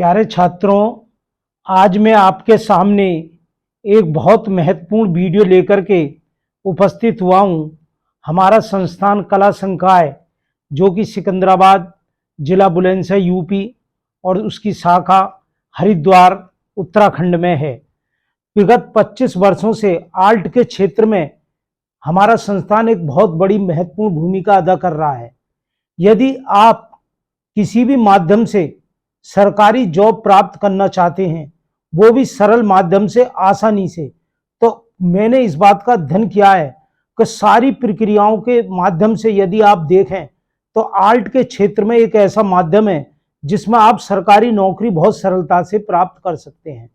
प्यारे छात्रों, आज मैं आपके सामने एक बहुत महत्वपूर्ण वीडियो लेकर के उपस्थित हुआ हूँ। हमारा संस्थान कला संकाय जो कि सिकंदराबाद जिला बुलंदशहर यूपी और उसकी शाखा हरिद्वार उत्तराखंड में है। विगत 25 वर्षों से आर्ट के क्षेत्र में हमारा संस्थान एक बहुत बड़ी महत्वपूर्ण भूमिका अदा कर रहा है। यदि आप किसी भी माध्यम से सरकारी जॉब प्राप्त करना चाहते हैं, वो भी सरल माध्यम से, आसानी से, तो मैंने इस बात का अध्ययन किया है कि सारी प्रक्रियाओं के माध्यम से यदि आप देखें तो आर्ट के क्षेत्र में एक ऐसा माध्यम है जिसमें आप सरकारी नौकरी बहुत सरलता से प्राप्त कर सकते हैं।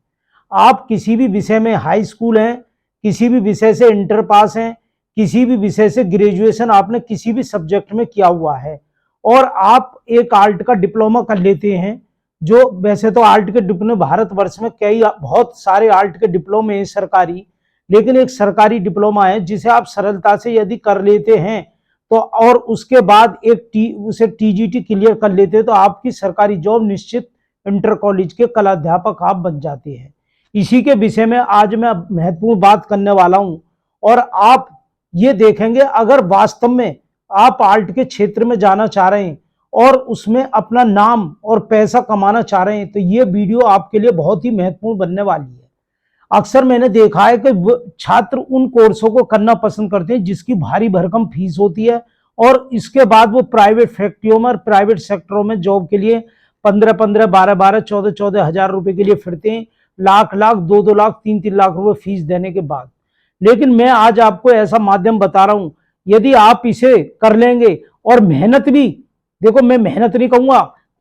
आप किसी भी विषय में हाई स्कूल हैं, किसी भी विषय से इंटर पास हैं, किसी भी विषय से ग्रेजुएशन आपने किसी भी सब्जेक्ट में किया हुआ है और आप एक आर्ट का डिप्लोमा कर लेते हैं, जो वैसे तो आर्ट के डिप्लोमे भारतवर्ष में कई बहुत सारे आर्ट के डिप्लोमे हैं सरकारी, लेकिन एक सरकारी डिप्लोमा है जिसे आप सरलता से यदि कर लेते हैं तो और उसके बाद उसे टीजीटी क्लियर कर लेते हैं तो आपकी सरकारी जॉब निश्चित इंटर कॉलेज के कलाध्यापक आप बन जाते हैं। इसी के विषय में आज मैं महत्वपूर्ण बात करने वाला हूं और आप ये देखेंगे, अगर वास्तव में आप आर्ट के क्षेत्र में जाना चाह रहे हैं और उसमें अपना नाम और पैसा कमाना चाह रहे हैं तो ये वीडियो आपके लिए बहुत ही महत्वपूर्ण बनने वाली है। अक्सर मैंने देखा है कि छात्र उन कोर्सों को करना पसंद करते हैं जिसकी भारी भरकम फीस होती है और इसके बाद वो प्राइवेट फैक्ट्रियों में और प्राइवेट सेक्टरों में जॉब के लिए 15-15, 12-12, 14-14 हजार रुपए के लिए फिरते हैं, लाख-लाख, 2-2 लाख, 3-3 लाख रुपए फीस देने के बाद। लेकिन मैं आज आपको ऐसा माध्यम बता रहा हूं, यदि आप इसे कर लेंगे और मेहनत भी, देखो मैं मेहनत नहीं कहूंगा,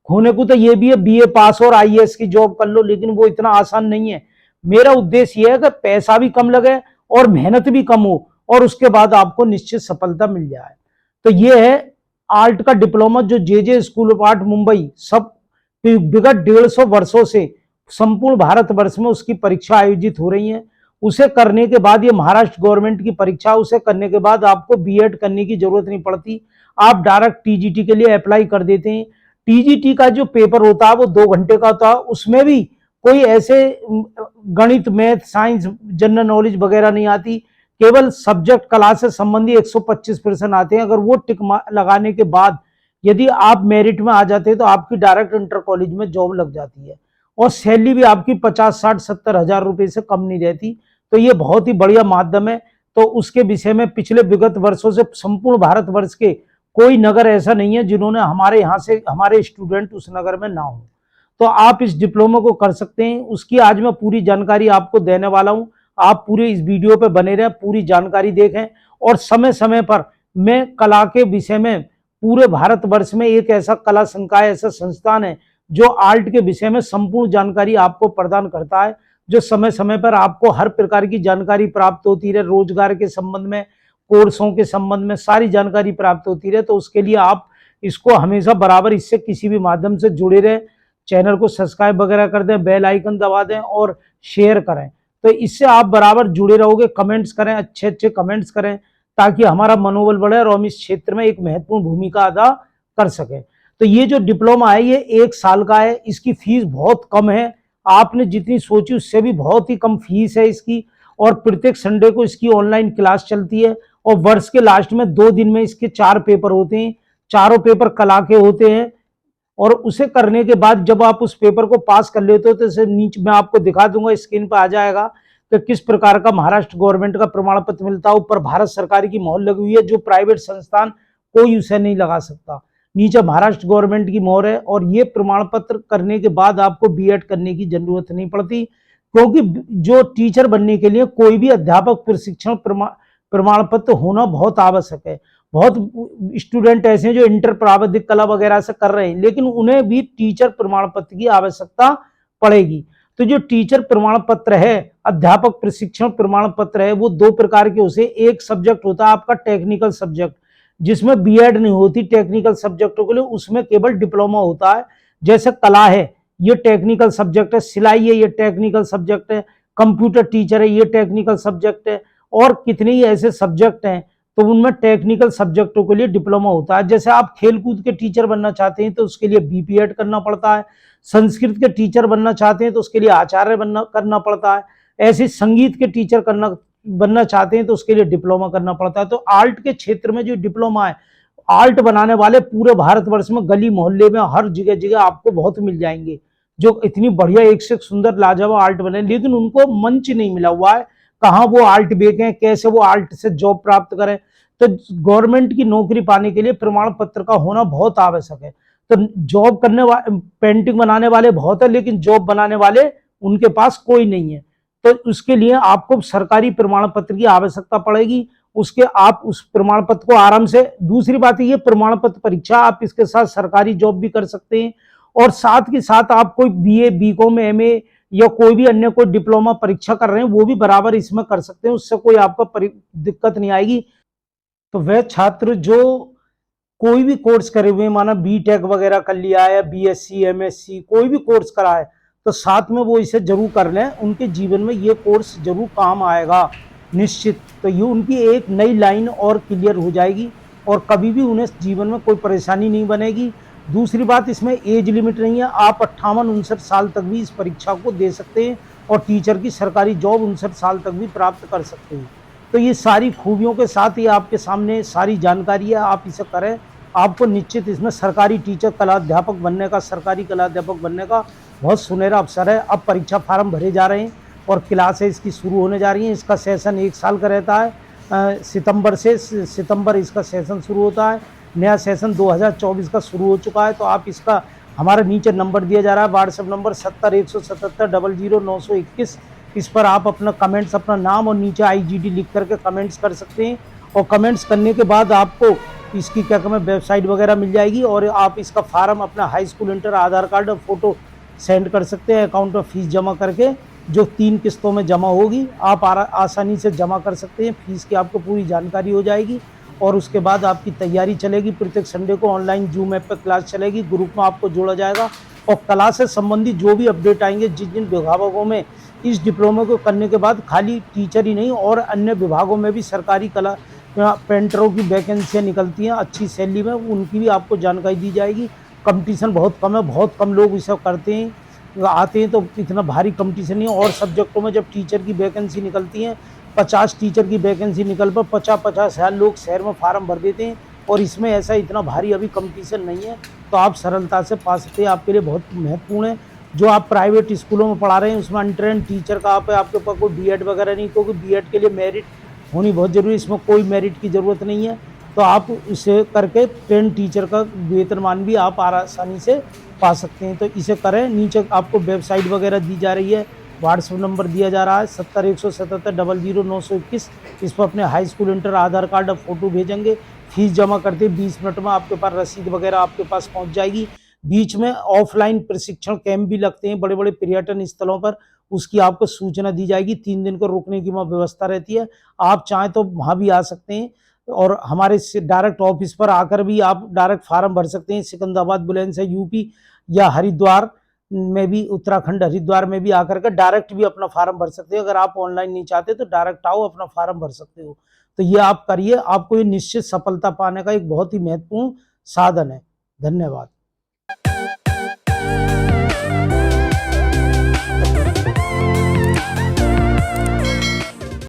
होने को तो ये भी है बीए पास और आईएएस की जॉब कर लो, लेकिन वो इतना आसान नहीं है। मेरा उद्देश्य ये है कि पैसा भी कम लगे और मेहनत भी कम हो और उसके बाद आपको निश्चित सफलता मिल जाए। तो ये है आर्ट का डिप्लोमा जो जे स्कूल ऑफ आर्ट मुंबई सब विगत 150 वर्षों से संपूर्ण भारतवर्ष में उसकी परीक्षा आयोजित हो रही है। उसे करने के बाद, ये महाराष्ट्र गवर्नमेंट की परीक्षा, उसे करने के बाद आपको बीएड करने की जरूरत नहीं पड़ती, आप डायरेक्ट टीजीटी के लिए अप्लाई कर देते हैं। टीजीटी का जो पेपर होता है वो 2 घंटे का होता है, उसमें भी कोई ऐसे गणित, मैथ, साइंस, जनरल नॉलेज वगैरह नहीं आती, केवल सब्जेक्ट कला से संबंधी 125 प्रश्न आते हैं। अगर वो टिक लगाने के बाद यदि आप मेरिट में आ जाते हैं तो आपकी डायरेक्ट इंटर कॉलेज में जॉब लग जाती है और सैलरी भी आपकी 50, 60, 70 हजार रुपए से कम नहीं रहती। तो ये बहुत ही बढ़िया माध्यम है। तो उसके विषय में पिछले विगत वर्षों से संपूर्ण भारतवर्ष के कोई नगर ऐसा नहीं है जिन्होंने हमारे यहाँ से हमारे स्टूडेंट उस नगर में ना हो। तो आप इस डिप्लोमा को कर सकते हैं। उसकी आज मैं पूरी जानकारी आपको देने वाला हूं। आप पूरे इस वीडियो पे बने रहें, पूरी जानकारी देखें और समय समय पर मैं कला के विषय में पूरे भारतवर्ष में एक ऐसा कला संकाय, ऐसा संस्थान है जो आर्ट के विषय में संपूर्ण जानकारी आपको प्रदान करता है, जो समय समय पर आपको हर प्रकार की जानकारी प्राप्त होती रहे, रोजगार के संबंध में, कोर्सों के संबंध में सारी जानकारी प्राप्त होती रहे। तो उसके लिए आप इसको हमेशा बराबर इससे किसी भी माध्यम से जुड़े रहें, चैनल को सब्सक्राइब वगैरह कर दें, बेल आइकन दबा दें और शेयर करें। तो इससे आप बराबर जुड़े रहोगे। कमेंट्स करें, अच्छे अच्छे कमेंट्स करें ताकि हमारा मनोबल बढ़े और हम इस क्षेत्र में एक महत्वपूर्ण भूमिका अदा कर सकें। तो ये जो डिप्लोमा है ये 1 साल का है, इसकी फीस बहुत कम है, आपने जितनी सोची उससे भी बहुत ही कम फीस है इसकी। और प्रत्येक संडे को इसकी ऑनलाइन क्लास चलती है और वर्ष के लास्ट में 2 दिन में इसके 4 पेपर होते हैं, चारों पेपर कला के होते हैं। और उसे करने के बाद जब आप उस पेपर को पास कर लेते हो तो इसे नीचे मैं आपको दिखा दूंगा, स्क्रीन पर आ जाएगा कि किस प्रकार का महाराष्ट्र गवर्नमेंट का प्रमाण पत्र मिलता है। ऊपर भारत सरकार की मोहर लगी हुई है, जो प्राइवेट संस्थान कोई उसे नहीं लगा सकता। नीचे महाराष्ट्र गवर्नमेंट की मोहर है और ये प्रमाण पत्र करने के बाद आपको बीएड करने की जरूरत नहीं पड़ती, क्योंकि जो टीचर बनने के लिए कोई भी अध्यापक प्रशिक्षण प्रमाण पत्र होना बहुत आवश्यक है। बहुत स्टूडेंट ऐसे हैं जो इंटर प्राविधिक कला वगैरह से कर रहे हैं, लेकिन उन्हें भी टीचर प्रमाण पत्र की आवश्यकता पड़ेगी। तो जो टीचर प्रमाण पत्र है, अध्यापक प्रशिक्षण प्रमाण पत्र है, वो 2 प्रकार के होते हैं। एक सब्जेक्ट होता है आपका टेक्निकल सब्जेक्ट, जिसमें बीएड नहीं होती टेक्निकल सब्जेक्टों के लिए, उसमें केवल डिप्लोमा होता है। जैसे कला है, ये टेक्निकल सब्जेक्ट है, सिलाई है, ये टेक्निकल सब्जेक्ट है, कंप्यूटर टीचर है, ये टेक्निकल सब्जेक्ट है, और कितने ही ऐसे सब्जेक्ट हैं तो उनमें टेक्निकल सब्जेक्टों के लिए डिप्लोमा होता है। जैसे आप खेलकूद के टीचर बनना चाहते हैं तो उसके लिए बीपीएड करना पड़ता है, संस्कृत के टीचर बनना चाहते हैं तो उसके लिए आचार्य करना पड़ता है, ऐसे संगीत के टीचर बनना चाहते हैं तो उसके लिए डिप्लोमा करना पड़ता है। तो आर्ट के क्षेत्र में जो डिप्लोमा है, आर्ट बनाने वाले पूरे भारतवर्ष में गली मोहल्ले में हर जगह जगह आपको बहुत मिल जाएंगे, जो इतनी बढ़िया एक से सुंदर लाजवाब आर्ट बने, लेकिन उनको मंच नहीं मिला हुआ है। कहाँ वो आर्ट बेचें, कैसे वो आर्ट से जॉब प्राप्त करें। तो गवर्नमेंट की नौकरी पाने के लिए प्रमाण पत्र का होना बहुत आवश्यक है। तो जॉब करने वाले, पेंटिंग बनाने वाले बहुत है, लेकिन जॉब बनाने वाले उनके पास कोई नहीं है। तो उसके लिए आपको सरकारी प्रमाण पत्र की आवश्यकता पड़ेगी। उसके आप उस प्रमाण पत्र को आराम से, दूसरी बात ये प्रमाण पत्र परीक्षा आप इसके साथ सरकारी जॉब भी कर सकते हैं, और साथ के साथ आप कोई बीए, बीकॉम, एमए या कोई भी अन्य कोई डिप्लोमा परीक्षा कर रहे हैं वो भी बराबर इसमें कर सकते हैं, उससे कोई आपको दिक्कत नहीं आएगी। तो वह छात्र जो कोई भी कोर्स करे हुए, माना बीटेक वगैरह कर लिया है, बीएससी, एमएससी, कोई भी कोर्स करा है, तो साथ में वो इसे जरूर कर लें। उनके जीवन में ये कोर्स जरूर काम आएगा निश्चित। तो ये उनकी एक नई लाइन और क्लियर हो जाएगी, और कभी भी उन्हें जीवन में कोई परेशानी नहीं बनेगी। दूसरी बात, इसमें एज लिमिट नहीं है, आप 58-59 साल तक भी इस परीक्षा को दे सकते हैं, और टीचर की सरकारी जॉब 59 साल तक भी प्राप्त कर सकते हैं। तो ये सारी खूबियों के साथ ही आपके सामने सारी जानकारी है, आप इसे करें। आपको निश्चित इसमें सरकारी टीचर, कलाध्यापक बनने का, सरकारी कलाध्यापक बनने का बहुत सुनहरा अवसर है। अब परीक्षा फार्म भरे जा रहे हैं और क्लासें इसकी शुरू होने जा रही हैं। इसका सेशन 1 साल का रहता है, सितंबर इसका सेशन शुरू होता है। नया सेशन 2024 का शुरू हो चुका है। तो आप इसका, हमारा नीचे नंबर दिया जा रहा है, व्हाट्सएप नंबर 70 177 00921। इस पर आप अपना कमेंट्स, अपना नाम और नीचे आईजीडी लिख करके कमेंट्स कर सकते हैं, और कमेंट्स करने के बाद आपको इसकी क्या कहते हैं वेबसाइट वगैरह मिल जाएगी, और आप इसका फार्म अपना हाई स्कूल, इंटर, आधार कार्ड और फोटो सेंड कर सकते हैं। अकाउंट में फीस जमा करके, जो 3 किस्तों में जमा होगी, आप आसानी से जमा कर सकते हैं। फीस की आपको पूरी जानकारी हो जाएगी, और उसके बाद आपकी तैयारी चलेगी। प्रत्येक संडे को ऑनलाइन जूम ऐप पर क्लास चलेगी, ग्रुप में आपको जोड़ा जाएगा, और कला से संबंधित जो भी अपडेट आएंगे, जिन जिन विभागों में इस डिप्लोमा को करने के बाद खाली टीचर ही नहीं और अन्य विभागों में भी सरकारी कला पेंटरों की वैकेंसियाँ निकलती हैं अच्छी सैलरी में, उनकी भी आपको जानकारी दी जाएगी। कंपटीशन बहुत कम है, बहुत कम लोग इसे करते हैं, आते हैं, तो इतना भारी कंपटीशन नहीं है। और सब्जेक्टों में जब टीचर की वैकेंसी निकलती हैं, 50 टीचर की वैकेंसी निकल पर 50-50 हज़ार लोग शहर में फार्म भर देते हैं, और इसमें ऐसा इतना भारी अभी कंपटीशन नहीं है, तो आप सरलता से पा सकते हैं। आपके लिए बहुत महत्वपूर्ण है। जो आप प्राइवेट स्कूलों में पढ़ा रहे हैं उसमें अनट्रेन टीचर का आपके पास कोई बीएड वगैरह नहीं, क्योंकि बीएड के लिए मेरिट होनी बहुत जरूरी है, इसमें कोई मेरिट की ज़रूरत नहीं है। तो आप इसे करके ट्रेन टीचर का वेतनमान भी आप आसानी से पा सकते हैं। तो इसे करें। नीचे आपको वेबसाइट वगैरह दी जा रही है, व्हाट्सएप नंबर दिया जा रहा है 70 177 00921। इस पर अपने हाई स्कूल, इंटर, आधार कार्ड और फोटो भेजेंगे। फीस जमा करते 20 मिनट में आपके पास रसीद वगैरह आपके पास पहुंच जाएगी। बीच में ऑफलाइन प्रशिक्षण कैंप भी लगते हैं बड़े बड़े पर्यटन स्थलों पर, उसकी आपको सूचना दी जाएगी। 3 दिन को रुकने की वहाँ व्यवस्था रहती है, आप चाहें तो वहाँ भी आ सकते हैं, और हमारे डायरेक्ट ऑफिस पर आकर भी आप डायरेक्ट फार्म भर सकते हैं। सिकंदराबाद, बुलंदशहर, यूपी या हरिद्वार में भी, उत्तराखंड हरिद्वार में भी आकर के डायरेक्ट भी अपना फार्म भर सकते हैं। अगर आप ऑनलाइन नहीं चाहते तो डायरेक्ट आओ, अपना फार्म भर सकते हो। तो ये आप करिए, आपको ये निश्चित सफलता पाने का एक बहुत ही महत्वपूर्ण साधन है। धन्यवाद।